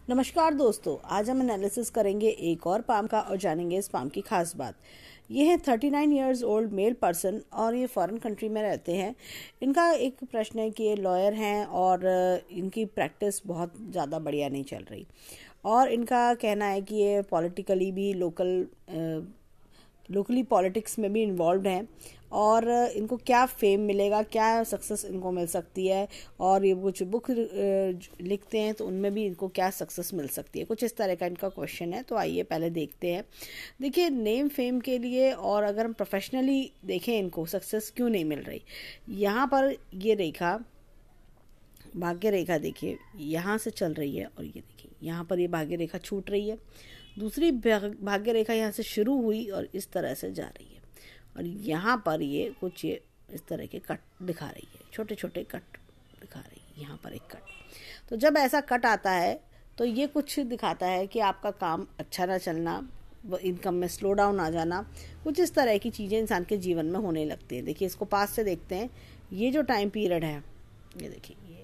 नमस्कार दोस्तों, आज हम एनालिसिस करेंगे एक और पाम का और जानेंगे इस पाम की खास बात। ये है 39 ईयर्स ओल्ड मेल पर्सन और ये फॉरेन कंट्री में रहते हैं। इनका एक प्रश्न है कि ये लॉयर हैं और इनकी प्रैक्टिस बहुत ज़्यादा बढ़िया नहीं चल रही और इनका कहना है कि ये पॉलिटिकली भी लोकली पॉलिटिक्स में भी इन्वॉल्व हैं और इनको क्या फेम मिलेगा, क्या सक्सेस इनको मिल सकती है और ये कुछ बुक लिखते हैं तो उनमें भी इनको क्या सक्सेस मिल सकती है। कुछ इस तरह का इनका क्वेश्चन है, तो आइए पहले देखते हैं। देखिए, नेम फेम के लिए और अगर हम प्रोफेशनली देखें इनको सक्सेस क्यों नहीं मिल रही। यहाँ पर ये रेखा, भाग्य रेखा देखिए यहाँ से चल रही है और ये देखिए यहाँ पर ये भाग्य रेखा छूट रही है। दूसरी भाग्य रेखा यहाँ से शुरू हुई और इस तरह से जा रही है और यहाँ पर ये कुछ ये इस तरह के कट दिखा रही है, छोटे छोटे कट दिखा रही है। यहाँ पर एक कट, तो जब ऐसा कट आता है तो ये कुछ दिखाता है कि आपका काम अच्छा ना चलना, इनकम में स्लो डाउन आ जाना, कुछ इस तरह की चीज़ें इंसान के जीवन में होने लगती हैं। देखिए, इसको पास से देखते हैं। ये जो टाइम पीरियड है, ये देखिए ये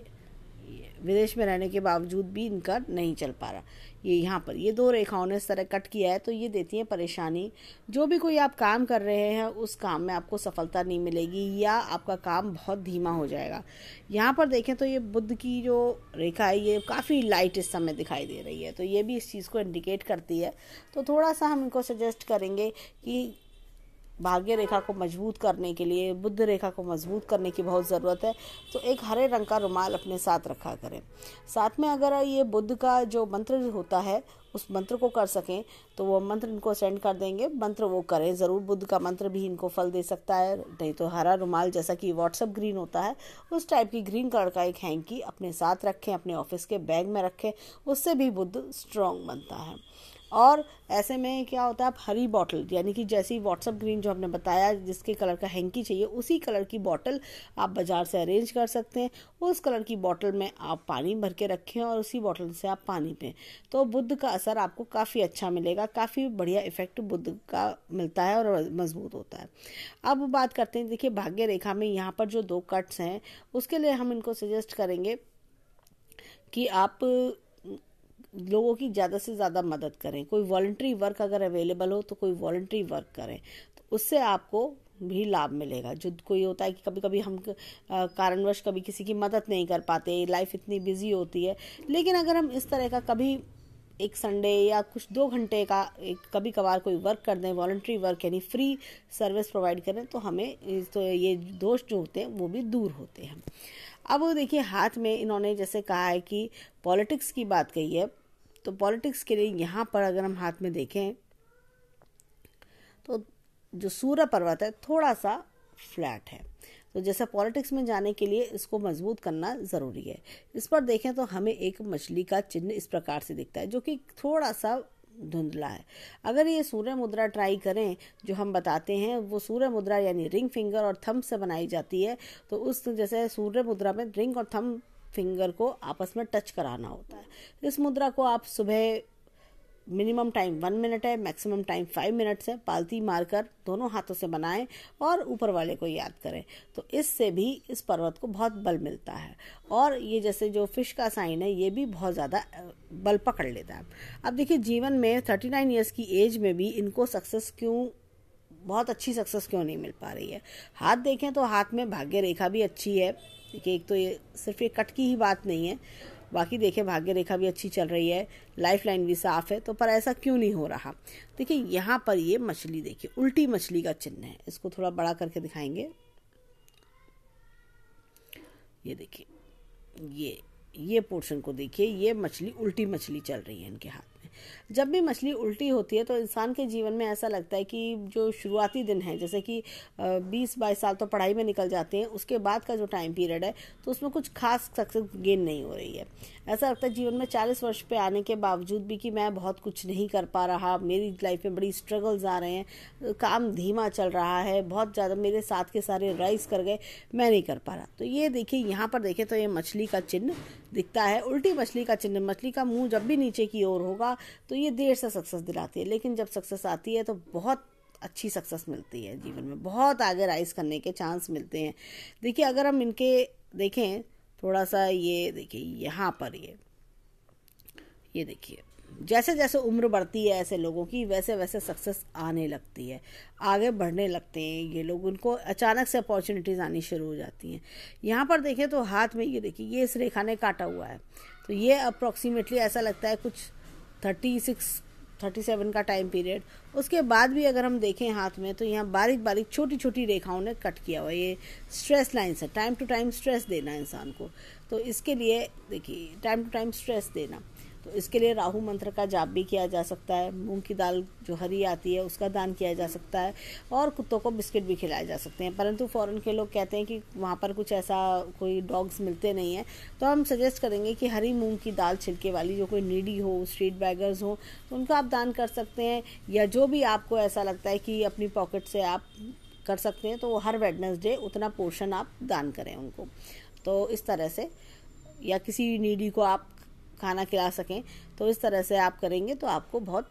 विदेश में रहने के बावजूद भी इनका नहीं चल पा रहा। ये यहाँ पर ये दो रेखाओं ने इस तरह कट किया है, तो ये देती है परेशानी। जो भी कोई आप काम कर रहे हैं उस काम में आपको सफलता नहीं मिलेगी या आपका काम बहुत धीमा हो जाएगा। यहाँ पर देखें तो ये बुध की जो रेखा है ये काफ़ी लाइट इस समय दिखाई दे रही है, तो ये भी इस चीज़ को इंडिकेट करती है। तो थोड़ा सा हम इनको सजेस्ट करेंगे कि भाग्य रेखा को मजबूत करने के लिए, बुध रेखा को मजबूत करने की बहुत ज़रूरत है। तो एक हरे रंग का रुमाल अपने साथ रखा करें। साथ में अगर ये बुध का जो मंत्र होता है उस मंत्र को कर सकें तो वो मंत्र इनको सेंड कर देंगे, मंत्र वो करें ज़रूर। बुध का मंत्र भी इनको फल दे सकता है। नहीं तो हरा रुमाल जैसा कि व्हाट्सएप ग्रीन होता है उस टाइप की ग्रीन कलर का एक हैंकी अपने साथ रखें, अपने ऑफिस के बैग में रखें, उससे भी बुध स्ट्रॉन्ग बनता है। और ऐसे में क्या होता है, आप हरी बॉटल यानी कि जैसी व्हाट्सएप ग्रीन जो हमने बताया जिसके कलर का हैंकी चाहिए उसी कलर की बॉटल आप बाज़ार से अरेंज कर सकते हैं। उस कलर की बॉटल में आप पानी भर के रखें और उसी बॉटल से आप पानी पिएं, तो बुध का असर आपको काफ़ी अच्छा मिलेगा। काफ़ी बढ़िया इफेक्ट बुध का मिलता है और मजबूत होता है। अब बात करते हैं, देखिए भाग्य रेखा में यहाँ पर जो दो कट्स हैं उसके लिए हम इनको सजेस्ट करेंगे कि आप लोगों की ज़्यादा से ज़्यादा मदद करें। कोई वॉलंटरी वर्क अगर अवेलेबल हो तो कोई वॉलंटरी वर्क करें, तो उससे आपको भी लाभ मिलेगा। जो कोई होता है कि कभी कभी हम कारणवश कभी किसी की मदद नहीं कर पाते, लाइफ इतनी बिजी होती है, लेकिन अगर हम इस तरह का कभी एक संडे या कुछ 2 घंटे का एक कभी कभार कोई वर्क कर दें, वॉलंटरी वर्क यानी फ्री सर्विस प्रोवाइड करें, तो हमें तो ये दोष जो होते हैं वो भी दूर होते हैं। अब देखिए, हाथ में इन्होंने जैसे कहा है कि पॉलिटिक्स की बात कही है, तो पॉलिटिक्स के लिए यहाँ पर अगर हम हाथ में देखें तो जो सूर्य पर्वत है थोड़ा सा फ्लैट है, तो जैसा पॉलिटिक्स में जाने के लिए इसको मजबूत करना ज़रूरी है। इस पर देखें तो हमें एक मछली का चिन्ह इस प्रकार से दिखता है जो कि थोड़ा सा धुंधला है। अगर ये सूर्य मुद्रा ट्राई करें जो हम बताते हैं, वो सूर्य मुद्रा यानी रिंग फिंगर और थंब से बनाई जाती है, तो उस जैसे सूर्य मुद्रा में रिंग और थंब फिंगर को आपस में टच कराना होता है। इस मुद्रा को आप सुबह मिनिमम टाइम 1 मिनट है, मैक्सिमम टाइम 5 मिनट्स है, पालती मारकर दोनों हाथों से बनाएं और ऊपर वाले को याद करें, तो इससे भी इस पर्वत को बहुत बल मिलता है। और ये जैसे जो फिश का साइन है ये भी बहुत ज़्यादा बल पकड़ लेता है। अब देखिए, जीवन में 39 ईयर्स की एज में भी इनको सक्सेस क्यों, बहुत अच्छी सक्सेस क्यों नहीं मिल पा रही है। हाथ देखें तो हाथ में भाग्य रेखा भी अच्छी है। देखिए, एक तो ये सिर्फ एक कट की ही बात नहीं है, बाकी देखिए भाग्य रेखा भी अच्छी चल रही है, लाइफ लाइन भी साफ है, तो पर ऐसा क्यों नहीं हो रहा। देखिए, यहाँ पर ये मछली देखिए उल्टी मछली का चिन्ह है, इसको थोड़ा बड़ा करके दिखाएंगे। ये देखिए ये पोर्शन को देखिए, ये मछली उल्टी मछली चल रही है इनके हाथ में। जब भी मछली उल्टी होती है तो इंसान के जीवन में ऐसा लगता है कि जो शुरुआती दिन है, जैसे कि 20-22 साल तो पढ़ाई में निकल जाते हैं, उसके बाद का जो टाइम पीरियड है तो उसमें कुछ खास सक्सेस गेन नहीं हो रही है। ऐसा लगता है जीवन में 40 वर्ष पे आने के बावजूद भी कि मैं बहुत कुछ नहीं कर पा रहा, मेरी लाइफ में बड़ी स्ट्रगल्स आ रहे हैं, काम धीमा चल रहा है, बहुत ज़्यादा मेरे साथ के सारे राइज कर गए, मैं नहीं कर पा रहा। तो ये देखिए, यहाँ पर देखें तो ये मछली का चिन्ह दिखता है, उल्टी मछली का चिन्ह। मछली का मुंह जब भी नीचे की ओर होगा तो ये देर से सक्सेस दिलाती है, लेकिन जब सक्सेस आती है तो बहुत अच्छी सक्सेस मिलती है, जीवन में बहुत आगे राइज करने के चांस मिलते हैं। देखिए, अगर हम इनके देखें थोड़ा सा, ये देखिए यहाँ पर ये देखिए, जैसे जैसे उम्र बढ़ती है ऐसे लोगों की, वैसे वैसे सक्सेस आने लगती है, आगे बढ़ने लगते हैं ये लोग, उनको अचानक से अपॉर्चुनिटीज़ आनी शुरू हो जाती हैं। यहाँ पर देखें तो हाथ में ये देखिए, ये इस रेखा ने काटा हुआ है, तो ये अप्रॉक्सीमेटली ऐसा लगता है कुछ 36-37 का टाइम पीरियड। उसके बाद भी अगर हम देखें हाथ में, तो यहाँ बारीक बारीक छोटी छोटी रेखाओं ने कट किया हुआ है। ये स्ट्रेस लाइन्स है, टाइम टू टाइम स्ट्रेस देना इंसान को। तो इसके लिए देखिए, टाइम टू टाइम स्ट्रेस देना, तो इसके लिए राहु मंत्र का जाप भी किया जा सकता है, मूंग की दाल जो हरी आती है उसका दान किया जा सकता है, और कुत्तों को बिस्किट भी खिलाए जा सकते हैं। परंतु फॉरेन के लोग कहते हैं कि वहाँ पर कुछ ऐसा कोई डॉग्स मिलते नहीं हैं, तो हम सजेस्ट करेंगे कि हरी मूंग की दाल छिलके वाली, जो कोई नीडी हो, स्ट्रीट बैगर्स हो, तो उनका आप दान कर सकते हैं। या जो भी आपको ऐसा लगता है कि अपनी पॉकेट से आप कर सकते हैं, तो हर वेडनेसडे उतना पोर्शन आप दान करें उनको। तो इस तरह से, या किसी नीडी को आप खाना खिला सकें, तो इस तरह से आप करेंगे तो आपको बहुत,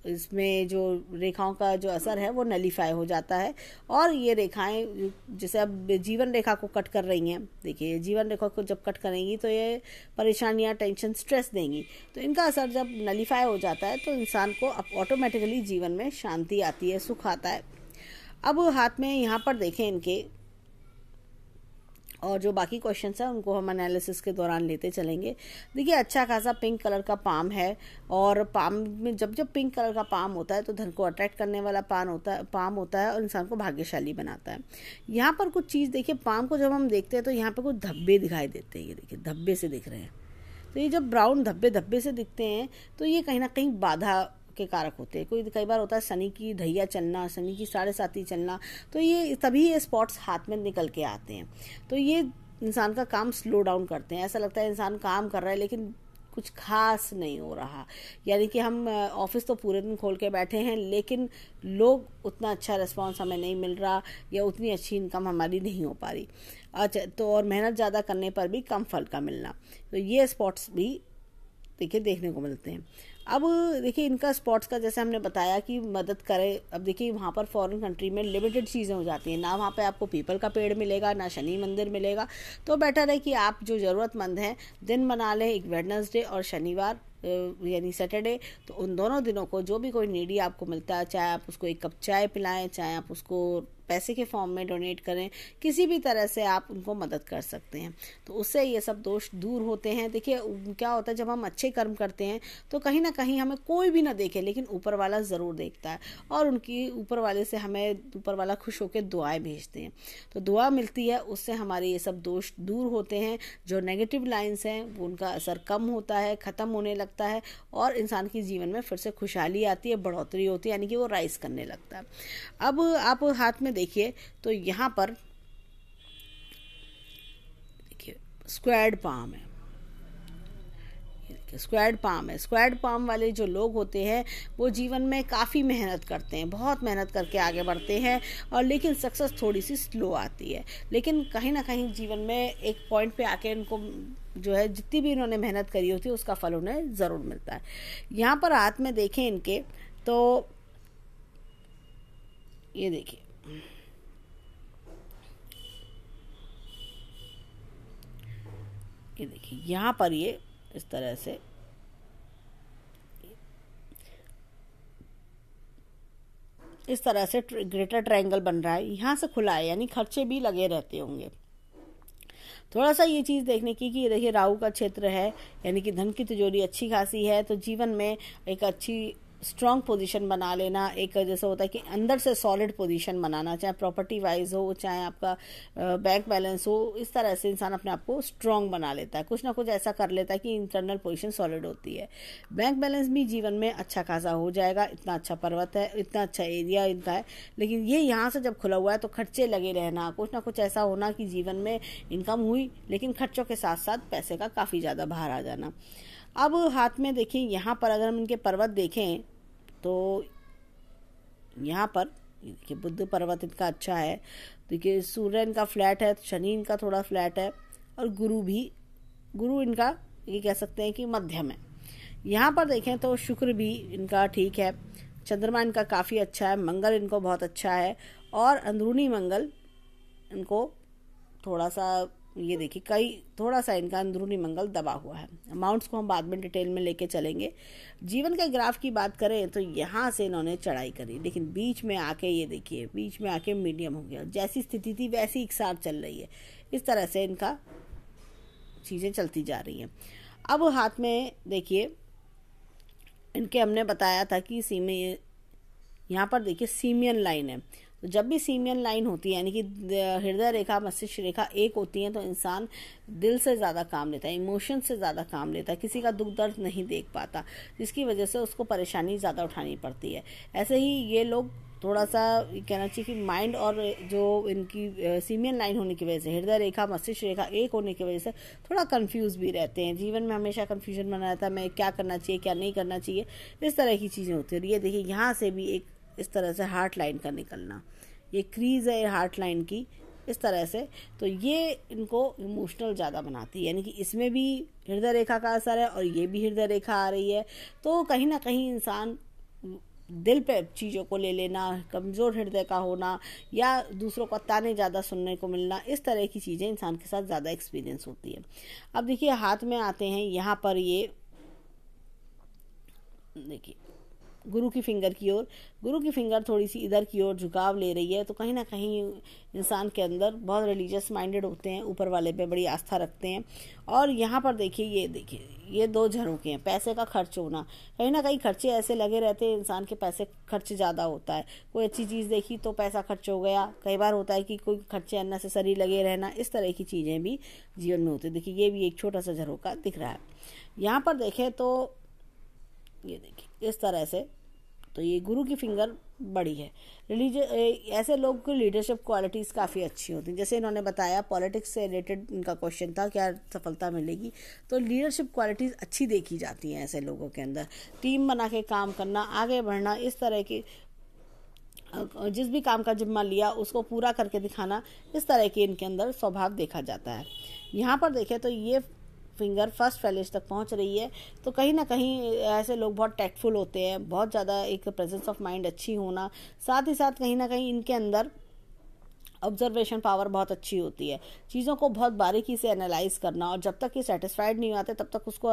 इसमें जो रेखाओं का जो असर है वो नलीफाई हो जाता है। और ये रेखाएं जैसे अब जीवन रेखा को कट कर रही हैं, देखिए जीवन रेखा को जब कट करेंगी तो ये परेशानियां, टेंशन, स्ट्रेस देंगी, तो इनका असर जब नलीफाई हो जाता है तो इंसान को अब ऑटोमेटिकली जीवन में शांति आती है, सुख आता है। अब हाथ में यहाँ पर देखें इनके, और जो बाकी क्वेश्चंस हैं उनको हम एनालिसिस के दौरान लेते चलेंगे। देखिए, अच्छा खासा पिंक कलर का पाम है, और पाम में जब जब पिंक कलर का पाम होता है तो धन को अट्रैक्ट करने वाला पाम होता है, और इंसान को भाग्यशाली बनाता है। यहाँ पर कुछ चीज़ देखिए, पाम को जब हम देखते हैं तो यहाँ पर कुछ धब्बे दिखाई देते हैं, ये देखिए धब्बे से दिख रहे हैं। तो ये जब ब्राउन धब्बे धब्बे से दिखते हैं तो ये कहीं ना कहीं बाधा के कारक होते हैं। कई बार होता है शनि की ढैया चलना, शनि की 7.5 चलना, तो ये तभी ये स्पॉट्स हाथ में निकल के आते हैं। तो ये इंसान का काम स्लो डाउन करते हैं, ऐसा लगता है इंसान काम कर रहा है लेकिन कुछ खास नहीं हो रहा। यानी कि हम ऑफिस तो पूरे दिन खोल के बैठे हैं, लेकिन लोग उतना अच्छा रिस्पॉन्स हमें नहीं मिल रहा, या उतनी अच्छी इनकम हमारी नहीं हो पा रही। अच्छा, तो और मेहनत ज़्यादा करने पर भी कम फल का मिलना, तो ये स्पॉट्स भी देखिए देखने को मिलते हैं। अब देखिए, इनका स्पॉट्स का जैसे हमने बताया कि मदद करे। अब देखिए, वहाँ पर फॉरेन कंट्री में लिमिटेड चीज़ें हो जाती हैं, ना वहाँ पे आपको पीपल का पेड़ मिलेगा, ना शनि मंदिर मिलेगा। तो बेटर है कि आप जो ज़रूरतमंद हैं दिन बना लें, एक वेडनेसडे और शनिवार यानी सैटरडे। तो उन दोनों दिनों को जो भी कोई नीडी आपको मिलता है, चाहे आप उसको एक कप चाय पिलाएं, चाहे आप उसको पैसे के फॉर्म में डोनेट करें, किसी भी तरह से आप उनको मदद कर सकते हैं, तो उससे ये सब दोष दूर होते हैं। देखिए, क्या होता है, जब हम अच्छे कर्म करते हैं तो कहीं ना कहीं हमें कोई भी ना देखे, लेकिन ऊपर वाला ज़रूर देखता है, और उनकी ऊपर वाले से हमें ऊपर वाला खुश होकर दुआएं भेजते हैं, तो दुआ मिलती है, उससे हमारे ये सब दोष दूर होते हैं। जो नेगेटिव लाइन्स हैं वो उनका असर कम होता है, ख़त्म होने लगता है, और इंसान के जीवन में फिर से खुशहाली आती है, बढ़ोतरी होती है, यानी कि वो राइज करने लगता है। अब आप हाथ में देखिए, तो यहाँ पर देखिए स्क्वायर्ड पाम है, स्क्वायर्ड पाम है। स्क्वायर्ड पाम वाले जो लोग होते हैं वो जीवन में काफ़ी मेहनत करते हैं, बहुत मेहनत करके आगे बढ़ते हैं, और लेकिन सक्सेस थोड़ी सी स्लो आती है। लेकिन कहीं ना कहीं जीवन में एक पॉइंट पे आके इनको जो है, जितनी भी इन्होंने मेहनत करी होती है उसका फल उन्हें ज़रूर मिलता है। यहाँ पर हाथ में देखें इनके, तो ये देखिए, ये देखिए यहाँ पर ये इस तरह से ग्रेटर ट्रायंगल बन रहा है, यहाँ से खुला है, यानी खर्चे भी लगे रहते होंगे। थोड़ा सा ये चीज़ देखने की कि देखिए राहु का क्षेत्र है, यानी कि धन की तिजोरी अच्छी खासी है, तो जीवन में एक अच्छी स्ट्रॉन्ग पोजीशन बना लेना, एक जैसा होता है कि अंदर से सॉलिड पोजीशन बनाना, चाहे प्रॉपर्टी वाइज हो, चाहे आपका बैंक बैलेंस हो, इस तरह से इंसान अपने आप को स्ट्रॉन्ग बना लेता है, कुछ ना कुछ ऐसा कर लेता है कि इंटरनल पोजीशन सॉलिड होती है। बैंक बैलेंस भी जीवन में अच्छा खासा हो जाएगा, इतना अच्छा पर्वत है, इतना अच्छा एरिया इनका है। लेकिन ये यहाँ से जब खुला हुआ है तो खर्चे लगे रहना, कुछ ना कुछ ऐसा होना कि जीवन में इनकम हुई लेकिन खर्चों के साथ साथ पैसे का काफ़ी ज़्यादा भार आ जाना। अब हाथ में देखिए, यहाँ पर अगर हम इनके पर्वत देखें तो यहाँ पर देखिए बुद्ध पर्वत इनका अच्छा है, देखिए सूर्य इनका फ्लैट है, शनि इनका थोड़ा फ्लैट है, और गुरु इनका ये कह सकते हैं कि मध्यम है। यहाँ पर देखें तो शुक्र भी इनका ठीक है, चंद्रमा इनका काफ़ी अच्छा है, मंगल इनको बहुत अच्छा है, और अंदरूनी मंगल इनको थोड़ा सा ये देखिए कई थोड़ा सा इनका अंदरूनी मंगल दबा हुआ है। अमाउंट्स को हम बाद में डिटेल में लेके चलेंगे। जीवन के ग्राफ की बात करें तो यहाँ से इन्होंने चढ़ाई करी, लेकिन बीच में आके ये देखिए बीच में आके मीडियम हो गया, जैसी स्थिति थी वैसी एक साथ चल रही है। इस तरह से इनका चीज़ें चलती जा रही हैं। अब हाथ में देखिए इनके हमने बताया था कि यहाँ पर देखिए सीमियन लाइन है। तो जब भी सीमियन लाइन होती है यानी कि हृदय रेखा मस्तिष्क रेखा एक होती है तो इंसान दिल से ज़्यादा काम लेता है, इमोशन से ज़्यादा काम लेता है, किसी का दुख दर्द नहीं देख पाता, जिसकी वजह से उसको परेशानी ज़्यादा उठानी पड़ती है। ऐसे ही ये लोग थोड़ा सा कहना चाहिए कि माइंड और जो इनकी सीमियन लाइन होने की वजह से हृदय रेखा मस्तिष्क रेखा एक होने की वजह से थोड़ा कंफ्यूज भी रहते हैं। जीवन में हमेशा कंफ्यूजन बना रहता है, मैं क्या करना चाहिए क्या नहीं करना चाहिए, इस तरह की चीज़ें होती है। ये देखिए यहाँ से भी एक इस तरह से हार्ट लाइन का निकलना, ये क्रीज है हार्ट लाइन की इस तरह से, तो ये इनको इमोशनल ज़्यादा बनाती है, यानी कि इसमें भी हृदय रेखा का असर है और ये भी हृदय रेखा आ रही है। तो कहीं ना कहीं इंसान दिल पे चीज़ों को ले लेना, कमज़ोर हृदय का होना या दूसरों को ताने ज़्यादा सुनने को मिलना, इस तरह की चीज़ें इंसान के साथ ज़्यादा एक्सपीरियंस होती है। अब देखिए हाथ में आते हैं यहाँ पर, ये देखिए गुरु की फिंगर की ओर, गुरु की फिंगर थोड़ी सी इधर की ओर झुकाव ले रही है। तो कहीं ना कहीं इंसान के अंदर बहुत रिलीजियस माइंडेड होते हैं, ऊपर वाले पे बड़ी आस्था रखते हैं। और यहाँ पर देखिए ये दो झरोखे हैं, पैसे का खर्च होना, कहीं ना कहीं खर्चे ऐसे लगे रहते हैं, इंसान के पैसे खर्च ज़्यादा होता है। कोई अच्छी चीज़ देखी तो पैसा खर्च हो गया, कई बार होता है कि कोई खर्चे अननेसेसरी लगे रहना, इस तरह की चीज़ें भी जीवन में होती है। देखिए ये भी एक छोटा सा झरोखा दिख रहा है। यहाँ पर देखें तो ये देखिए इस तरह से, तो ये गुरु की फिंगर बड़ी है। ऐसे लोग की लीडरशिप क्वालिटीज़ काफ़ी अच्छी होती हैं। जैसे इन्होंने बताया पॉलिटिक्स से रिलेटेड इनका क्वेश्चन था, क्या सफलता मिलेगी, तो लीडरशिप क्वालिटीज़ अच्छी देखी जाती हैं ऐसे लोगों के अंदर। टीम बना के काम करना, आगे बढ़ना, इस तरह की जिस भी काम का जिम्मा लिया उसको पूरा करके दिखाना, इस तरह के इनके अंदर स्वभाव देखा जाता है। यहाँ पर देखें तो ये फिंगर फर्स्ट फैलेज तक पहुंच रही है। तो कहीं ना कहीं ऐसे लोग बहुत टैक्टफुल होते हैं, बहुत ज़्यादा एक प्रेजेंस ऑफ माइंड अच्छी होना, साथ ही साथ कहीं ना कहीं इनके अंदर ऑब्जर्वेशन पावर बहुत अच्छी होती है, चीज़ों को बहुत बारीकी से एनालाइज करना, और जब तक ये सेटिस्फाइड नहीं आते तब तक उसको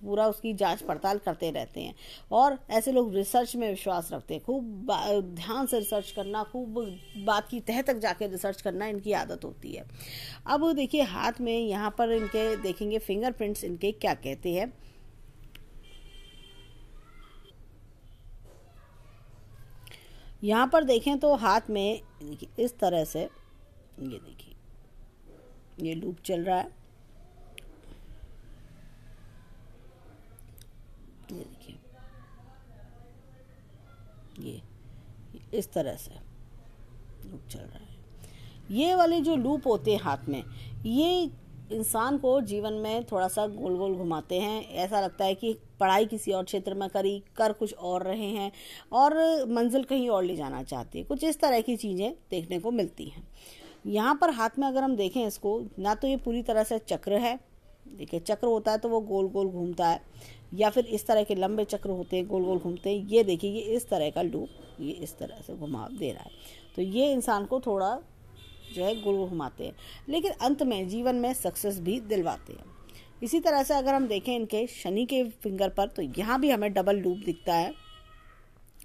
पूरा उसकी जांच पड़ताल करते रहते हैं। और ऐसे लोग रिसर्च में विश्वास रखते हैं, खूब ध्यान से रिसर्च करना, खूब बात की तह तक जाके रिसर्च करना इनकी आदत होती है। अब देखिए हाथ में यहाँ पर इनके देखेंगे फिंगरप्रिंट्स इनके क्या कहते हैं। यहाँ पर देखें तो हाथ में इस तरह से ये देखिए ये लूप चल रहा है, ये देखिए ये इस तरह से लूप चल रहा है। ये वाले जो लूप होते हैं हाथ में, ये इंसान को जीवन में थोड़ा सा गोल गोल घुमाते हैं। ऐसा लगता है कि पढ़ाई किसी और क्षेत्र में कर कुछ और रहे हैं और मंजिल कहीं और ले जाना चाहते हैं, कुछ इस तरह की चीज़ें देखने को मिलती हैं। यहाँ पर हाथ में अगर हम देखें इसको, ना तो ये पूरी तरह से चक्र है, देखिए चक्र होता है तो वो गोल गोल घूमता है, या फिर इस तरह के लंबे चक्र होते हैं गोल गोल घूमते हैं। ये देखिए ये इस तरह का लूप ये इस तरह से घुमाव दे रहा है, तो ये इंसान को थोड़ा जो है गोल घुमाते हैं, लेकिन अंत में जीवन में सक्सेस भी दिलवाते हैं। इसी तरह से अगर हम देखें इनके शनि के फिंगर पर, तो यहाँ भी हमें डबल लूप दिखता है।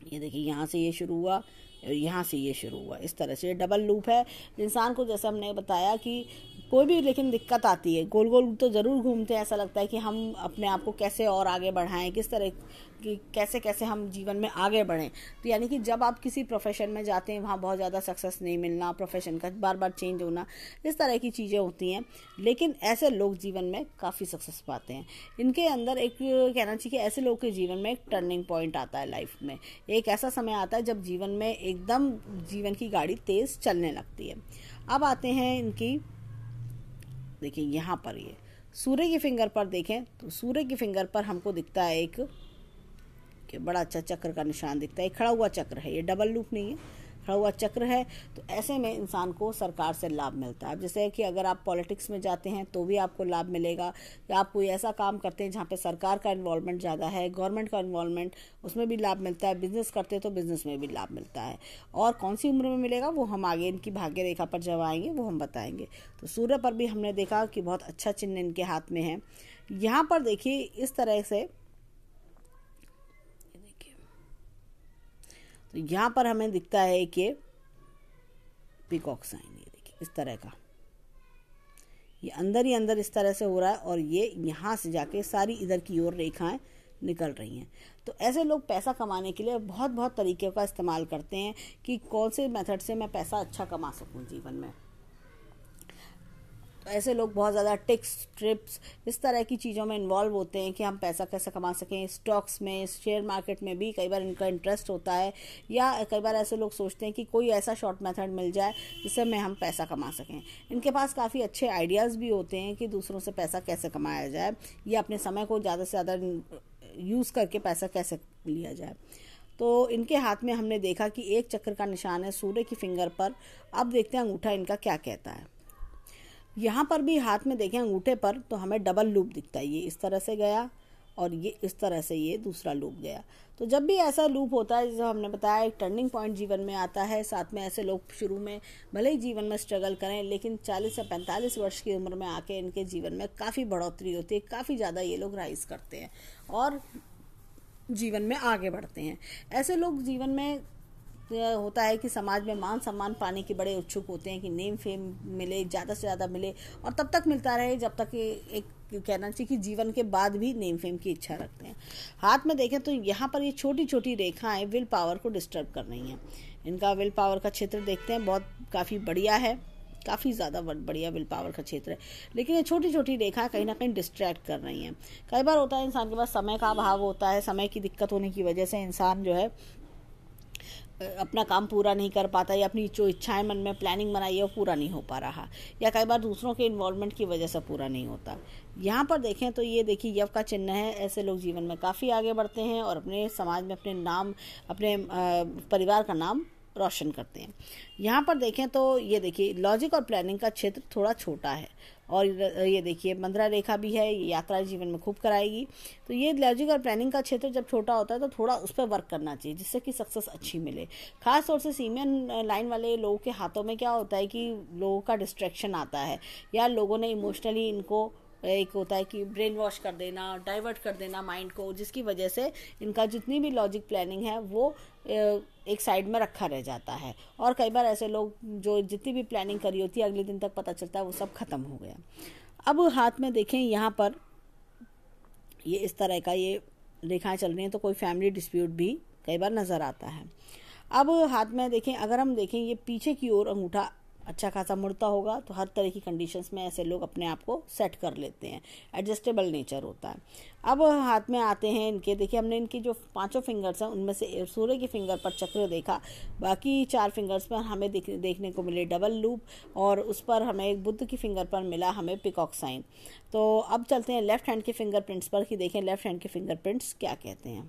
ये देखिए यहाँ से ये शुरू हुआ और यहाँ से ये शुरू हुआ, इस तरह से ये डबल लूप है। इंसान को जैसे हमने बताया कि कोई भी लेकिन दिक्कत आती है, गोल गोल तो ज़रूर घूमते हैं, ऐसा लगता है कि हम अपने आप को कैसे और आगे बढ़ाएं, किस तरह कि कैसे हम जीवन में आगे बढ़ें। तो यानी कि जब आप किसी प्रोफेशन में जाते हैं वहाँ बहुत ज़्यादा सक्सेस नहीं मिलना, प्रोफेशन का बार बार चेंज होना, इस तरह की चीज़ें होती हैं, लेकिन ऐसे लोग जीवन में काफ़ी सक्सेस पाते हैं। इनके अंदर एक कहना चाहिए कि ऐसे लोग के जीवन में एक टर्निंग पॉइंट आता है लाइफ में, एक ऐसा समय आता है जब जीवन में एकदम जीवन की गाड़ी तेज़ चलने लगती है। अब आते हैं इनकी, देखिए यहाँ पर ये सूर्य की फिंगर पर देखें तो सूर्य की फिंगर पर हमको दिखता है एक बड़ा अच्छा चक्र का निशान दिखता है, खड़ा हुआ चक्र है, ये डबल लूप नहीं है, खड़ा हुआ चक्र है। तो ऐसे में इंसान को सरकार से लाभ मिलता है। अब जैसे कि अगर आप पॉलिटिक्स में जाते हैं तो भी आपको लाभ मिलेगा, या आप कोई ऐसा काम करते हैं जहाँ पे सरकार का इन्वॉल्वमेंट ज़्यादा है, गवर्नमेंट का इन्वॉल्वमेंट, उसमें भी लाभ मिलता है। बिजनेस करते हैं तो बिजनेस में भी लाभ मिलता है। और कौन सी उम्र में मिलेगा वो हम आगे इनकी भाग्य रेखा पर जब आएंगे वो हम बताएंगे। तो सूर्य पर भी हमने देखा कि बहुत अच्छा चिन्ह इनके हाथ में है। यहाँ पर देखिए इस तरह से, तो यहाँ पर हमें दिखता है कि पीकॉक साइन, ये देखिए इस तरह का, ये अंदर ही अंदर इस तरह से हो रहा है और ये यहाँ से जाके सारी इधर की ओर रेखाएं निकल रही हैं। तो ऐसे लोग पैसा कमाने के लिए बहुत बहुत तरीके का इस्तेमाल करते हैं कि कौन से मेथड से मैं पैसा अच्छा कमा सकूं जीवन में। तो ऐसे लोग बहुत ज़्यादा टिक्स, ट्रिप्स, इस तरह की चीज़ों में इन्वॉल्व होते हैं कि हम पैसा कैसे कमा सकें। स्टॉक्स में, शेयर मार्केट में भी कई बार इनका इंटरेस्ट होता है, या कई बार ऐसे लोग सोचते हैं कि कोई ऐसा शॉर्ट मेथड मिल जाए जिससे मैं हम पैसा कमा सकें। इनके पास काफ़ी अच्छे आइडियाज़ भी होते हैं कि दूसरों से पैसा कैसे कमाया जाए, या अपने समय को ज़्यादा से ज़्यादा यूज़ करके पैसा कैसे लिया जाए। तो इनके हाथ में हमने देखा कि एक चक्र का निशान है सूर्य की फिंगर पर। अब देखते हैं अंगूठा इनका क्या कहता है। यहाँ पर भी हाथ में देखें अंगूठे पर तो हमें डबल लूप दिखता है, ये इस तरह से गया और ये इस तरह से ये दूसरा लूप गया। तो जब भी ऐसा लूप होता है, जैसे हमने बताया, एक टर्निंग पॉइंट जीवन में आता है। साथ में ऐसे लोग शुरू में भले ही जीवन में स्ट्रगल करें, लेकिन 40 से 45 वर्ष की उम्र में आके इनके जीवन में काफ़ी बढ़ोतरी होती है, काफ़ी ज़्यादा ये लोग राइज करते हैं और जीवन में आगे बढ़ते हैं। ऐसे लोग जीवन में होता है कि समाज में मान सम्मान पाने के बड़े इच्छुक होते हैं कि नेम फेम मिले, ज़्यादा से ज़्यादा मिले, और तब तक मिलता रहे जब तक एक कहना चाहिए कि जीवन के बाद भी नेम फेम की इच्छा रखते हैं। हाथ में देखें तो यहाँ पर ये छोटी छोटी रेखाएं विल पावर को डिस्टर्ब कर रही हैं। इनका विल पावर का क्षेत्र देखते हैं, बहुत काफ़ी बढ़िया है, काफ़ी ज़्यादा बढ़िया विल पावर का क्षेत्र है, लेकिन ये छोटी छोटी रेखाएं कहीं ना कहीं डिस्ट्रैक्ट कर रही हैं। कई बार होता है इंसान के पास समय का अभाव होता है, समय की दिक्कत होने की वजह से इंसान जो है अपना काम पूरा नहीं कर पाता, या अपनी जो इच्छाएं मन में प्लानिंग बनाई है वो पूरा नहीं हो पा रहा, या कई बार दूसरों के इन्वॉल्वमेंट की वजह से पूरा नहीं होता। यहाँ पर देखें तो ये देखिए यव का चिन्ह है। ऐसे लोग जीवन में काफ़ी आगे बढ़ते हैं और अपने समाज में अपने नाम, अपने परिवार का नाम रोशन करते हैं। यहाँ पर देखें तो ये देखिए लॉजिक और प्लानिंग का क्षेत्र थोड़ा छोटा है, और ये देखिए मंद्रा रेखा भी है, ये यात्रा जीवन में खूब कराएगी। तो ये लॉजिक और प्लानिंग का क्षेत्र जब छोटा होता है तो थोड़ा उस पर वर्क करना चाहिए जिससे कि सक्सेस अच्छी मिले। खास तौर से सीमेंट लाइन वाले लोगों के हाथों में क्या होता है कि लोगों का डिस्ट्रैक्शन आता है, या लोगों ने इमोशनली इनको, एक होता है कि ब्रेन वॉश कर देना, डाइवर्ट कर देना माइंड को, जिसकी वजह से इनका जितनी भी लॉजिक प्लानिंग है वो एक साइड में रखा रह जाता है। और कई बार ऐसे लोग जो जितनी भी प्लानिंग करी होती है अगले दिन तक पता चलता है वो सब खत्म हो गया। अब हाथ में देखें यहाँ पर ये इस तरह का ये रेखाएं चल रही हैं, तो कोई फैमिली डिस्प्यूट भी कई बार नज़र आता है। अब हाथ में देखें, अगर हम देखें ये पीछे की ओर अंगूठा अच्छा खासा मुड़ता होगा, तो हर तरह की कंडीशंस में ऐसे लोग अपने आप को सेट कर लेते हैं, एडजस्टेबल नेचर होता है। अब हाथ में आते हैं इनके, देखिए हमने इनकी जो 5 फिंगर्स हैं उनमें से सूर्य की फिंगर पर चक्र देखा, बाकी 4 फिंगर्स पर हमें देखने को मिले डबल लूप, और उस पर हमें एक बुद्ध की फिंगर पर मिला हमें पिकॉक साइन। तो अब चलते हैं लेफ्ट हैंड के फिंगरप्रिंट्स पर कि देखें लेफ्ट हैंड के फिंगरप्रिंट्स क्या कहते हैं।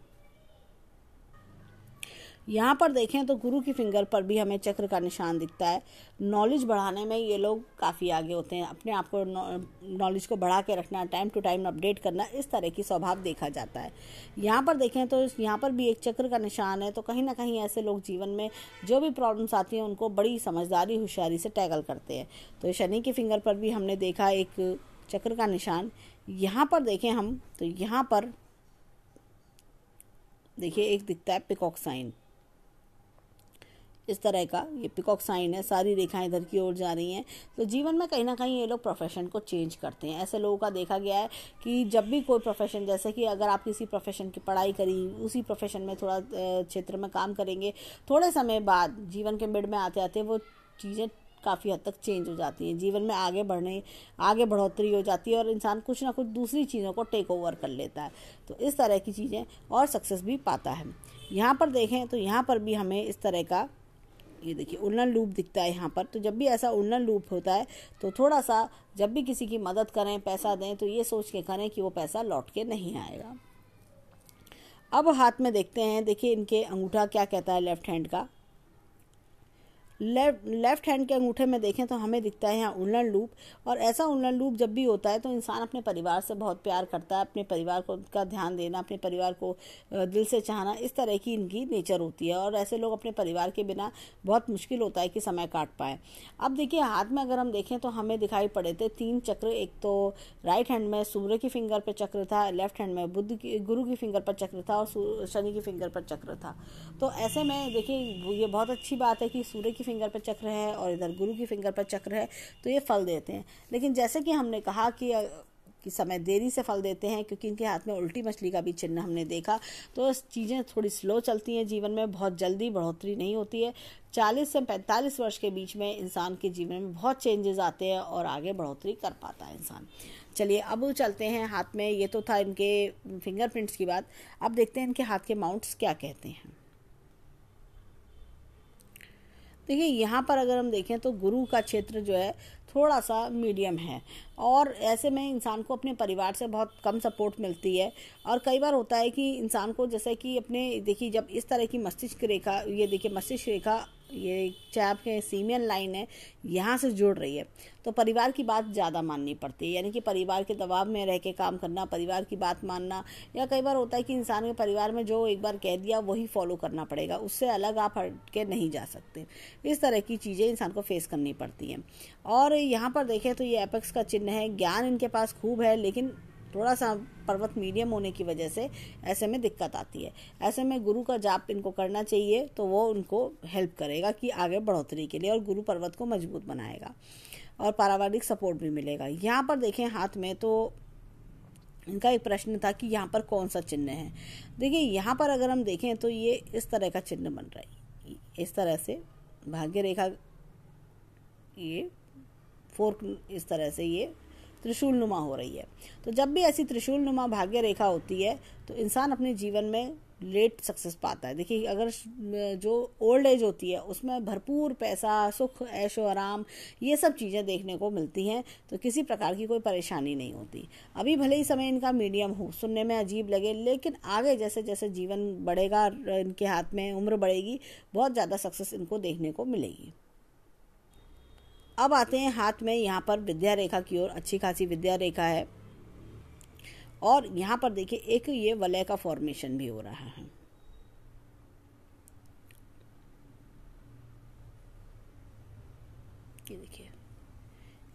यहाँ पर देखें तो गुरु की फिंगर पर भी हमें चक्र का निशान दिखता है। नॉलेज बढ़ाने में ये लोग काफ़ी आगे होते हैं, अपने आप को नॉलेज को बढ़ा के रखना, टाइम टू टाइम अपडेट करना, इस तरह की स्वभाव देखा जाता है। यहाँ पर देखें तो यहाँ पर भी एक चक्र का निशान है, तो कहीं ना कहीं ऐसे लोग जीवन में जो भी प्रॉब्लम्स आती हैं उनको बड़ी समझदारी, होशियारी से टैकल करते हैं। तो शनि की फिंगर पर भी हमने देखा एक चक्र का निशान। यहाँ पर देखें हम तो यहाँ पर देखिए एक दिखता है पिकॉक साइन, इस तरह का ये पिकॉक साइन है, सारी रेखाएं इधर की ओर जा रही हैं। तो जीवन में कहीं ना कहीं ये लोग प्रोफेशन को चेंज करते हैं। ऐसे लोगों का देखा गया है कि जब भी कोई प्रोफेशन, जैसे कि अगर आप किसी प्रोफेशन की पढ़ाई करी, उसी प्रोफेशन में थोड़ा क्षेत्र में काम करेंगे, थोड़े समय बाद जीवन के मिड में आते आते वो चीज़ें काफ़ी हद तक चेंज हो जाती हैं, जीवन में आगे बढ़ोतरी हो जाती है, और इंसान कुछ ना कुछ दूसरी चीज़ों को टेक ओवर कर लेता है। तो इस तरह की चीज़ें और सक्सेस भी पाता है। यहाँ पर देखें तो यहाँ पर भी हमें इस तरह का ये देखिए उल्लन लूप दिखता है यहाँ पर। तो जब भी ऐसा उल्लन लूप होता है तो थोड़ा सा जब भी किसी की मदद करें, पैसा दें, तो ये सोच के करें कि वो पैसा लौट के नहीं आएगा। अब हाथ में देखते हैं, देखिए इनके अंगूठा क्या कहता है लेफ्ट हैंड का। लेफ्ट हैंड के अंगूठे में देखें तो हमें दिखता है यहाँ उल्लड़ लूप, और ऐसा उल्लड़ लूप जब भी होता है तो इंसान अपने परिवार से बहुत प्यार करता है, अपने परिवार को का ध्यान देना, अपने परिवार को दिल से चाहना, इस तरह की इनकी नेचर होती है। और ऐसे लोग अपने परिवार के बिना बहुत मुश्किल होता है कि समय काट पाए। अब देखिए हाथ में अगर हम देखें तो हमें दिखाई पड़े थे 3 चक्र। एक तो राइट हैंड में सूर्य की फिंगर पर चक्र था, लेफ्ट हैंड में गुरु की फिंगर पर चक्र था, और शनि की फिंगर पर चक्र था। तो ऐसे में देखिए ये बहुत अच्छी बात है कि सूर्य की फिंगर पर चक्र है और इधर गुरु की फिंगर पर चक्र है, तो ये फल देते हैं। लेकिन जैसे कि हमने कहा कि समय देरी से फल देते हैं, क्योंकि इनके हाथ में उल्टी मछली का भी चिन्ह हमने देखा, तो चीज़ें थोड़ी स्लो चलती हैं जीवन में, बहुत जल्दी बढ़ोतरी नहीं होती है। 40 से 45 वर्ष के बीच में इंसान के जीवन में बहुत चेंजेस आते हैं और आगे बढ़ोतरी कर पाता है इंसान। चलिए अब चलते हैं हाथ में, ये तो था इनके फिंगरप्रिंट्स की बात। अब देखते हैं इनके हाथ के माउंट्स क्या कहते हैं। देखिए यहाँ पर अगर हम देखें तो गुरु का क्षेत्र जो है थोड़ा सा मीडियम है, और ऐसे में इंसान को अपने परिवार से बहुत कम सपोर्ट मिलती है। और कई बार होता है कि इंसान को जैसे कि अपने देखिए जब इस तरह की मस्तिष्क रेखा, ये देखिए मस्तिष्क रेखा, ये चाप के सीमियन लाइन है, यहाँ से जुड़ रही है, तो परिवार की बात ज़्यादा माननी पड़ती है। यानी कि परिवार के दबाव में रह के काम करना, परिवार की बात मानना, या कई बार होता है कि इंसान के परिवार में जो एक बार कह दिया वही फॉलो करना पड़ेगा, उससे अलग आप हट के नहीं जा सकते। इस तरह की चीज़ें इंसान को फेस करनी पड़ती हैं। और यहाँ पर देखें तो ये एपेक्स का चिन्ह है, ज्ञान इनके पास खूब है, लेकिन थोड़ा सा पर्वत मीडियम होने की वजह से ऐसे में दिक्कत आती है। ऐसे में गुरु का जाप इनको करना चाहिए, तो वो उनको हेल्प करेगा कि आगे बढ़ोतरी के लिए, और गुरु पर्वत को मजबूत बनाएगा और पारिवारिक सपोर्ट भी मिलेगा। यहाँ पर देखें हाथ में तो इनका एक प्रश्न था कि यहाँ पर कौन सा चिन्ह है। देखिए यहाँ पर अगर हम देखें तो ये इस तरह का चिन्ह बन रहा है, इस तरह से भाग्य रेखा, ये फोर्क, इस तरह से ये त्रिशूल नुमा हो रही है। तो जब भी ऐसी त्रिशूल नुमा भाग्य रेखा होती है तो इंसान अपने जीवन में लेट सक्सेस पाता है। देखिए अगर जो ओल्ड एज होती है उसमें भरपूर पैसा, सुख, ऐशो आराम, ये सब चीज़ें देखने को मिलती हैं, तो किसी प्रकार की कोई परेशानी नहीं होती। अभी भले ही समय इनका मीडियम हो, सुनने में अजीब लगे, लेकिन आगे जैसे जैसे जीवन बढ़ेगा, इनके हाथ में उम्र बढ़ेगी, बहुत ज़्यादा सक्सेस इनको देखने को मिलेगी। अब आते हैं हाथ में यहाँ पर विद्या रेखा की ओर। अच्छी खासी विद्या रेखा है, और यहाँ पर देखिए एक ये वलय का फॉर्मेशन भी हो रहा है। ये देखिए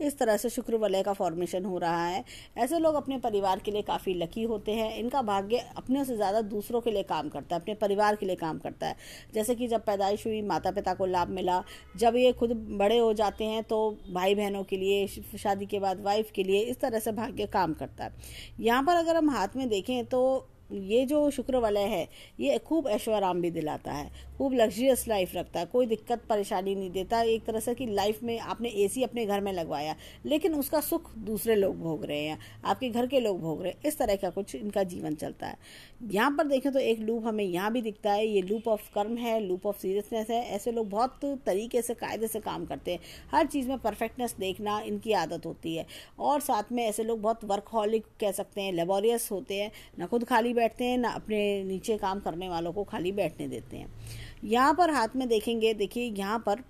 इस तरह से शुक्र वलय का फॉर्मेशन हो रहा है। ऐसे लोग अपने परिवार के लिए काफ़ी लकी होते हैं। इनका भाग्य अपने से ज़्यादा दूसरों के लिए काम करता है, अपने परिवार के लिए काम करता है। जैसे कि जब पैदाइश हुई, माता पिता को लाभ मिला, जब ये खुद बड़े हो जाते हैं तो भाई बहनों के लिए, शादी के बाद वाइफ के लिए, इस तरह से भाग्य काम करता है। यहाँ पर अगर हम हाथ में देखें तो ये जो शुक्र वलय है ये खूब ऐशो आराम भी दिलाता है, खूब लग्जरियस लाइफ रखता है, कोई दिक्कत परेशानी नहीं देता। एक तरह से कि लाइफ में आपने एसी अपने घर में लगवाया, लेकिन उसका सुख दूसरे लोग भोग रहे हैं, आपके घर के लोग भोग रहे हैं, इस तरह का कुछ इनका जीवन चलता है। यहाँ पर देखें तो एक लूप हमें यहाँ भी दिखता है, ये लूप ऑफ कर्म है, लूप ऑफ सीरियसनेस है। ऐसे लोग बहुत तरीके से, कायदे से काम करते हैं, हर चीज़ में परफेक्टनेस देखना इनकी आदत होती है। और साथ में ऐसे लोग बहुत वर्कहॉलिक कह सकते हैं, लेबोरियस होते हैं, ना खुद खाली बैठते हैं, ना अपने नीचे काम करने वालों को खाली बैठने देते हैं। यहाँ पर हाथ में देखेंगे, देखिए यहाँ पर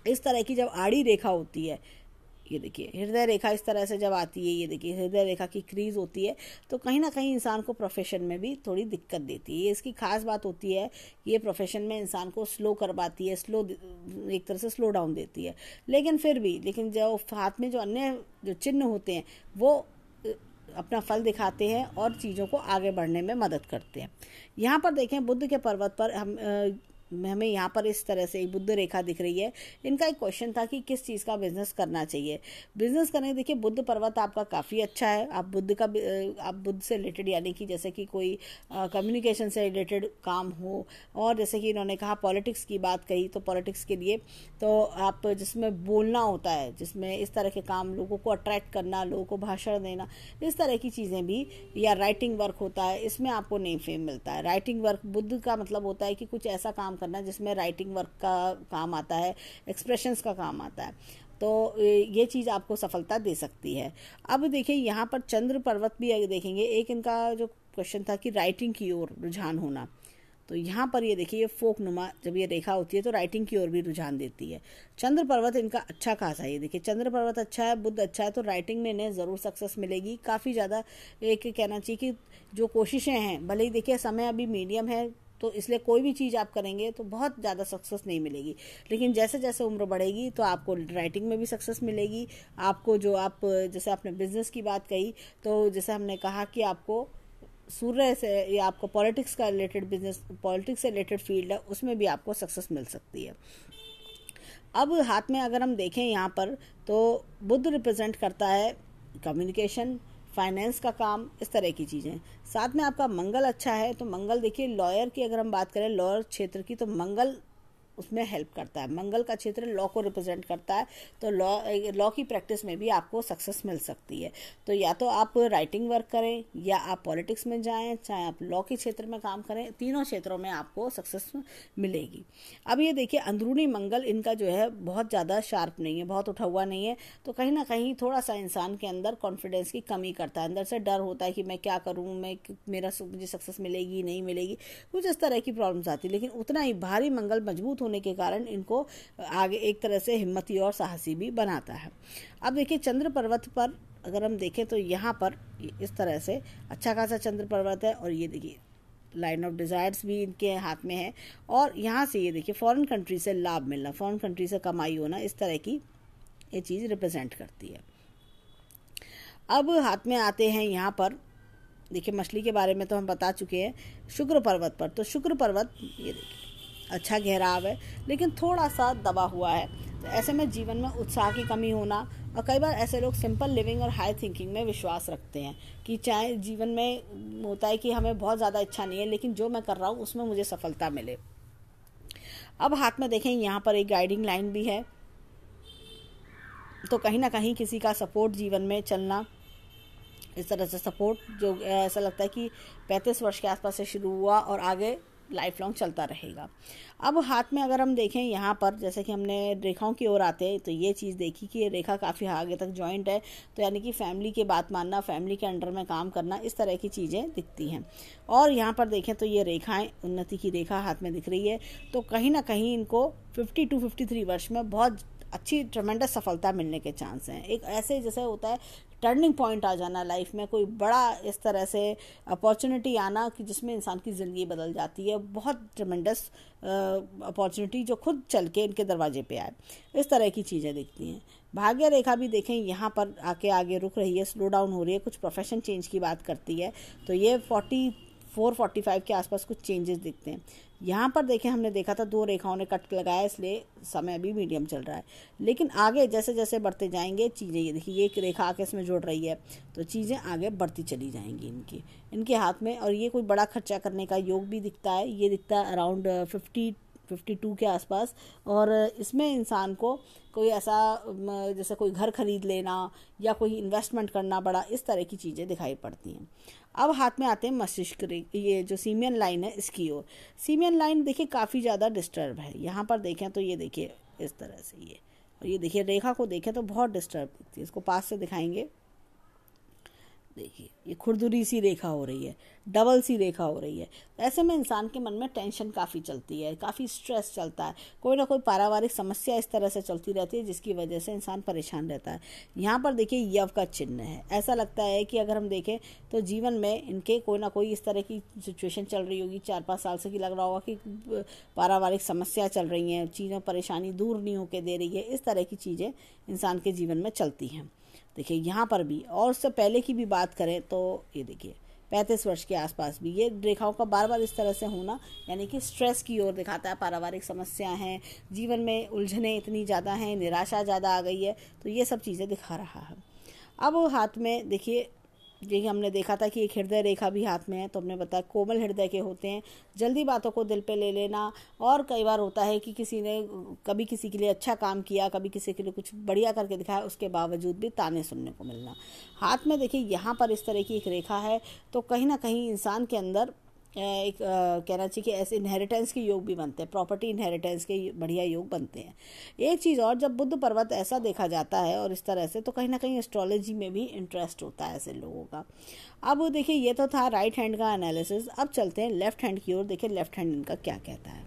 इस तरह की जब आड़ी रेखा होती है, ये देखिए हृदय रेखा इस तरह से जब आती है, ये देखिए हृदय रेखा की क्रीज होती है, तो कहीं ना कहीं इंसान को प्रोफेशन में भी थोड़ी दिक्कत देती है। ये इसकी खास बात होती है, ये प्रोफेशन में इंसान को स्लो करवाती है, एक तरह से स्लो डाउन देती है। लेकिन जो हाथ में जो अन्य जो चिन्ह होते हैं वो अपना फल दिखाते हैं और चीज़ों को आगे बढ़ने में मदद करते हैं। यहाँ पर देखें बुद्ध के पर्वत पर हमें यहाँ पर इस तरह से एक बुद्ध रेखा दिख रही है। इनका एक क्वेश्चन था कि किस चीज़ का बिजनेस करना चाहिए। बिजनेस करने देखिए बुद्ध पर्वत आपका काफ़ी अच्छा है, आप बुद्ध से रिलेटेड, यानी कि जैसे कि कोई कम्युनिकेशन से रिलेटेड काम हो, और जैसे कि इन्होंने कहा पॉलिटिक्स की बात कही, तो पॉलिटिक्स के लिए तो आप जिसमें बोलना होता है, जिसमें इस तरह के काम, लोगों को अट्रैक्ट करना, लोगों को भाषण देना, इस तरह की चीज़ें भी, या राइटिंग वर्क होता है, इसमें आपको नेम फेम मिलता है। राइटिंग वर्क बुद्ध का मतलब होता है कि कुछ ऐसा काम करना जिसमें राइटिंग वर्क का काम आता है, एक्सप्रेशंस का काम आता है, तो ये चीज़ आपको सफलता दे सकती है। अब देखिए यहाँ पर चंद्र पर्वत भी देखेंगे। एक इनका जो क्वेश्चन था कि राइटिंग की ओर रुझान होना, तो यहाँ पर ये देखिए, ये फोक नुमा जब ये रेखा होती है तो राइटिंग की ओर भी रुझान देती है। चंद्र पर्वत इनका अच्छा खासा है, ये देखिए चंद्र पर्वत अच्छा है, बुध अच्छा है, तो राइटिंग में इन्हें ज़रूर सक्सेस मिलेगी। काफ़ी ज़्यादा एक कहना चाहिए कि जो कोशिशें हैं, भले ही देखिए समय अभी मीडियम है, तो इसलिए कोई भी चीज़ आप करेंगे तो बहुत ज़्यादा सक्सेस नहीं मिलेगी, लेकिन जैसे जैसे उम्र बढ़ेगी तो आपको राइटिंग में भी सक्सेस मिलेगी। आपको जो आप जैसे आपने बिजनेस की बात कही, तो जैसे हमने कहा कि आपको सूर्य से या आपको पॉलिटिक्स का रिलेटेड बिजनेस, पॉलिटिक्स से रिलेटेड फील्ड है, उसमें भी आपको सक्सेस मिल सकती है। अब हाथ में अगर हम देखें यहाँ पर, तो बुध रिप्रेजेंट करता है कम्युनिकेशन, फाइनेंस का काम, इस तरह की चीज़ें। साथ में आपका मंगल अच्छा है, तो मंगल देखिए लॉयर की अगर हम बात करें, लॉयर क्षेत्र की, तो मंगल उसमें हेल्प करता है। मंगल का क्षेत्र लॉ को रिप्रेजेंट करता है, तो लॉ की प्रैक्टिस में भी आपको सक्सेस मिल सकती है। तो या तो आप राइटिंग वर्क करें, या आप पॉलिटिक्स में जाएं, चाहे आप लॉ के क्षेत्र में काम करें, तीनों क्षेत्रों में आपको सक्सेस मिलेगी। अब ये देखिए अंदरूनी मंगल इनका जो है बहुत ज़्यादा शार्प नहीं है, बहुत उठा हुआ नहीं है, तो कहीं ना कहीं थोड़ा सा इंसान के अंदर कॉन्फिडेंस की कमी करता है। अंदर से डर होता है कि मैं क्या करूँ, मुझे सक्सेस मिलेगी नहीं मिलेगी, कुछ इस तरह की प्रॉब्लम्स आती है। लेकिन उतना ही भारी मंगल मजबूत होने के कारण इनको आगे एक तरह से हिम्मती और साहसी भी बनाता है। अब देखिए चंद्र पर्वत पर अगर हम देखें, तो यहाँ पर इस तरह से अच्छा खासा चंद्र पर्वत है, और ये देखिए लाइन ऑफ डिज़ायर्स भी इनके हाथ में है, और यहाँ से ये देखिए फॉरेन कंट्री से लाभ मिलना, फॉरेन कंट्री से कमाई होना, इस तरह की ये चीज़ रिप्रेजेंट करती है। अब हाथ में आते हैं यहाँ पर, देखिए मछली के बारे में तो हम बता चुके हैं। शुक्र पर्वत पर, तो शुक्र पर्वत ये देखिए अच्छा घेराव है, लेकिन थोड़ा सा दबा हुआ है। तो ऐसे में जीवन में उत्साह की कमी होना, और कई बार ऐसे लोग सिंपल लिविंग और हाई थिंकिंग में विश्वास रखते हैं कि चाहे जीवन में होता है कि हमें बहुत ज़्यादा इच्छा नहीं है, लेकिन जो मैं कर रहा हूँ उसमें मुझे सफलता मिले। अब हाथ में देखें यहाँ पर एक गाइडिंग लाइन भी है, तो कहीं ना कहीं किसी का सपोर्ट जीवन में चलना, इस तरह से सपोर्ट जो ऐसा लगता है कि 35 वर्ष के आसपास से शुरू हुआ और आगे लाइफ लॉन्ग चलता रहेगा। अब हाथ में अगर हम देखें यहाँ पर, जैसे कि हमने रेखाओं की ओर आते हैं, तो ये चीज़ देखी कि ये रेखा काफ़ी आगे तक जॉइंट है, तो यानी कि फैमिली की बात मानना, फैमिली के अंडर में काम करना, इस तरह की चीज़ें दिखती हैं। और यहाँ पर देखें तो ये रेखाएं, उन्नति की रेखा हाथ में दिख रही है, तो कहीं ना कहीं इनको 50 to 53 वर्ष में बहुत अच्छी ट्रमेंडस सफलता मिलने के चांस हैं। एक ऐसे जैसे होता है टर्निंग पॉइंट आ जाना लाइफ में, कोई बड़ा इस तरह से अपॉर्चुनिटी आना कि जिसमें इंसान की ज़िंदगी बदल जाती है, बहुत ट्रमेंडस अपॉर्चुनिटी जो खुद चल के इनके दरवाजे पे आए, इस तरह की चीज़ें दिखती हैं। भाग्य रेखा भी देखें यहाँ पर आके आगे रुक रही है, स्लो डाउन हो रही है, कुछ प्रोफेशन चेंज की बात करती है, तो ये 44-45 के आसपास कुछ चेंजेस दिखते हैं। यहाँ पर देखें हमने देखा था 2 रेखाओं ने कट लगाया, इसलिए समय अभी मीडियम चल रहा है, लेकिन आगे जैसे जैसे बढ़ते जाएंगे चीज़ें, ये देखिए ये एक रेखा आके इसमें जुड़ रही है, तो चीज़ें आगे बढ़ती चली जाएंगी इनके हाथ में। और ये कोई बड़ा खर्चा करने का योग भी दिखता है, ये दिखता है अराउंड 52 के आसपास, और इसमें इंसान को कोई ऐसा जैसे कोई घर खरीद लेना या कोई इन्वेस्टमेंट करना बड़ा, इस तरह की चीज़ें दिखाई पड़ती हैं। अब हाथ में आते हैं मस्तिष्क, ये जो सीमियन लाइन है इसकी ओर। सीमियन लाइन देखिए काफ़ी ज़्यादा डिस्टर्ब है, यहाँ पर देखें तो ये देखिए इस तरह से ये, और ये देखिए रेखा को देखें तो बहुत डिस्टर्ब दिखती है। इसको पास से दिखाएंगे, देखिए ये खुरदुरी सी रेखा हो रही है, डबल सी रेखा हो रही है। ऐसे में इंसान के मन में टेंशन काफ़ी चलती है, काफ़ी स्ट्रेस चलता है, कोई ना कोई पारिवारिक समस्या इस तरह से चलती रहती है जिसकी वजह से इंसान परेशान रहता है। यहाँ पर देखिए यव का चिन्ह है, ऐसा लगता है कि अगर हम देखें तो जीवन में इनके कोई ना कोई इस तरह की सिचुएशन चल रही होगी, 4-5 साल से, कि लग रहा होगा कि पारिवारिक समस्या चल रही हैं, चीज़ों परेशानी दूर नहीं होकर दे रही है, इस तरह की चीज़ें इंसान के जीवन में चलती हैं। देखिए यहाँ पर भी, और उससे पहले की भी बात करें तो ये देखिए 35 वर्ष के आसपास भी ये रेखाओं का बार बार इस तरह से होना, यानी कि स्ट्रेस की ओर दिखाता है। पारिवारिक समस्या हैं, जीवन में उलझनें इतनी ज़्यादा हैं, निराशा ज़्यादा आ गई है, तो ये सब चीज़ें दिखा रहा है। अब हाथ में देखिए, ये हमने देखा था कि एक हृदय रेखा भी हाथ में है, तो हमने बताया कोमल हृदय के होते हैं, जल्दी बातों को दिल पे ले लेना, और कई बार होता है कि किसी ने कभी किसी के लिए अच्छा काम किया, कभी किसी के लिए कुछ बढ़िया करके दिखाया, उसके बावजूद भी ताने सुनने को मिलना। हाथ में देखिए यहाँ पर इस तरह की एक रेखा है, तो कहीं ना कहीं इंसान के अंदर एक कहना चाहिए कि ऐसे इनहेरिटेंस के योग भी बनते हैं, प्रॉपर्टी इनहेरिटेंस के बढ़िया योग बनते हैं। एक चीज़ और, जब बुध पर्वत ऐसा देखा जाता है और इस तरह से, तो कहीं ना कहीं एस्ट्रोलॉजी में भी इंटरेस्ट होता है ऐसे लोगों का। अब देखिए ये तो था राइट हैंड का एनालिसिस। अब चलते हैं लेफ्ट हैंड की ओर, देखिए लेफ्ट हैंड इनका क्या कहता है।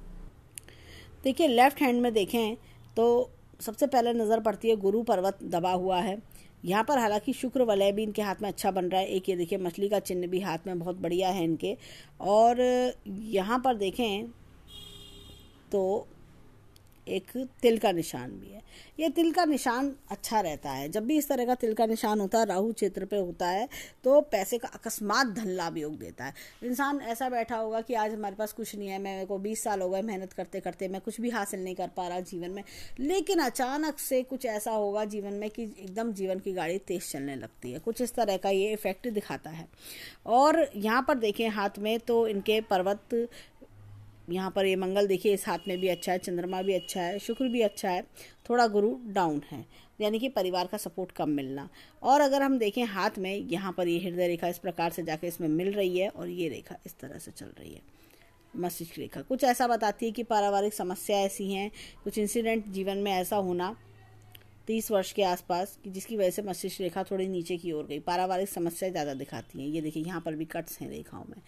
देखिए लेफ्ट हैंड में देखें तो सबसे पहले नज़र पड़ती है गुरु पर्वत दबा हुआ है। यहाँ पर हालांकि शुक्र वलय भी इनके हाथ में अच्छा बन रहा है। एक ये देखिए मछली का चिन्ह भी हाथ में बहुत बढ़िया है इनके। और यहाँ पर देखें तो एक तिल का निशान भी है। ये तिल का निशान अच्छा रहता है। जब भी इस तरह का तिल का निशान होता है, राहु क्षेत्र पे होता है, तो पैसे का अकस्मात धन लाभ योग देता है। इंसान ऐसा बैठा होगा कि आज हमारे पास कुछ नहीं है, मेरे को 20 साल हो गए मेहनत करते करते, मैं कुछ भी हासिल नहीं कर पा रहा जीवन में, लेकिन अचानक से कुछ ऐसा होगा जीवन में कि एकदम जीवन की गाड़ी तेज चलने लगती है। कुछ इस तरह का ये इफेक्ट दिखाता है। और यहाँ पर देखें हाथ में तो इनके पर्वत, यहाँ पर ये मंगल देखिए इस हाथ में भी अच्छा है, चंद्रमा भी अच्छा है, शुक्र भी अच्छा है, थोड़ा गुरु डाउन है, यानी कि परिवार का सपोर्ट कम मिलना। और अगर हम देखें हाथ में, यहाँ पर ये हृदय रेखा इस प्रकार से जाके इसमें मिल रही है और ये रेखा इस तरह से चल रही है, मस्तिष्क रेखा। कुछ ऐसा बताती है कि पारिवारिक समस्या ऐसी हैं, कुछ इंसिडेंट जीवन में ऐसा होना 30 वर्ष के आसपास कि जिसकी वजह से मस्तिष्क रेखा थोड़ी नीचे की ओर गई, पारिवारिक समस्या ज़्यादा दिखाती हैं। ये देखिए यहाँ पर भी कट्स हैं रेखाओं में।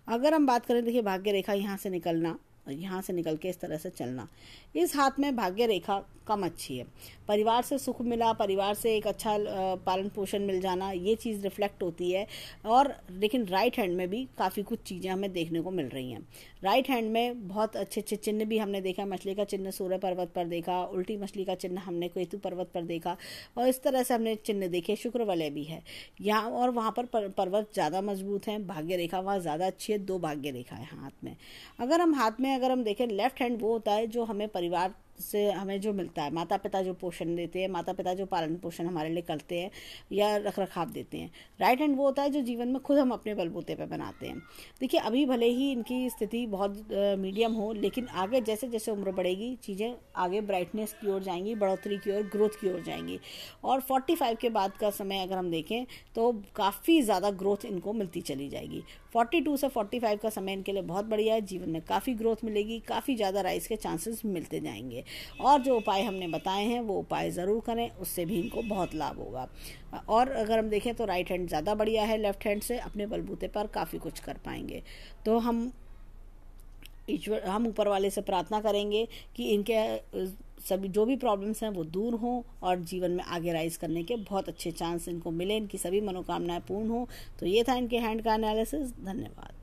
अगर हम बात करें, देखिए भाग्य रेखा यहाँ से निकलना और यहाँ से निकल के इस तरह से चलना, इस हाथ में भाग्य रेखा कम अच्छी है। परिवार से सुख मिला, परिवार से एक अच्छा पालन पोषण मिल जाना, ये चीज़ रिफ्लेक्ट होती है। और लेकिन राइट हैंड में भी काफ़ी कुछ चीज़ें हमें देखने को मिल रही हैं। राइट हैंड में बहुत अच्छे अच्छे चिन्ह भी हमने देखा। मछली का चिन्ह सूर्य पर्वत पर देखा, उल्टी मछली का चिन्ह हमने केतु पर्वत पर देखा, और इस तरह से हमने चिन्ह देखे। शुक्र वलय भी है यहाँ, और वहाँ पर पर्वत ज़्यादा मजबूत हैं, भाग्य रेखा वहाँ ज़्यादा अच्छी है, 2 भाग्य रेखा है हाथ में। अगर हम देखें लेफ्ट हैंड, वो होता है जो हमें परिवार से हमें जो मिलता है, माता पिता जो पोषण देते हैं, माता पिता जो पालन पोषण हमारे लिए करते हैं या रख रखाव देते हैं। राइट हैंड वो होता है जो जीवन में खुद हम अपने बलबूते पे बनाते हैं। देखिए अभी भले ही इनकी स्थिति बहुत मीडियम हो, लेकिन आगे जैसे जैसे उम्र बढ़ेगी चीज़ें आगे ब्राइटनेस की ओर जाएंगी, बढ़ोतरी की ओर, ग्रोथ की ओर जाएंगी। और 45 के बाद का समय अगर हम देखें तो काफ़ी ज़्यादा ग्रोथ इनको मिलती चली जाएगी। 42 से 45 का समय इनके लिए बहुत बढ़िया है। जीवन में काफ़ी ग्रोथ मिलेगी, काफ़ी ज़्यादा राइज के चांसेस मिलते जाएंगे। और जो उपाय हमने बताए हैं वो उपाय ज़रूर करें, उससे भी इनको बहुत लाभ होगा। और अगर हम देखें तो राइट हैंड ज़्यादा बढ़िया है, लेफ्ट हैंड से अपने बलबूते पर काफ़ी कुछ कर पाएंगे। तो हम ऊपर वाले से प्रार्थना करेंगे कि इनके सभी जो भी प्रॉब्लम्स हैं वो दूर हों और जीवन में आगे राइज करने के बहुत अच्छे चांस इनको मिले, इनकी सभी मनोकामनाएं पूर्ण हों। तो ये था इनके हैंड का एनालिसिस। धन्यवाद।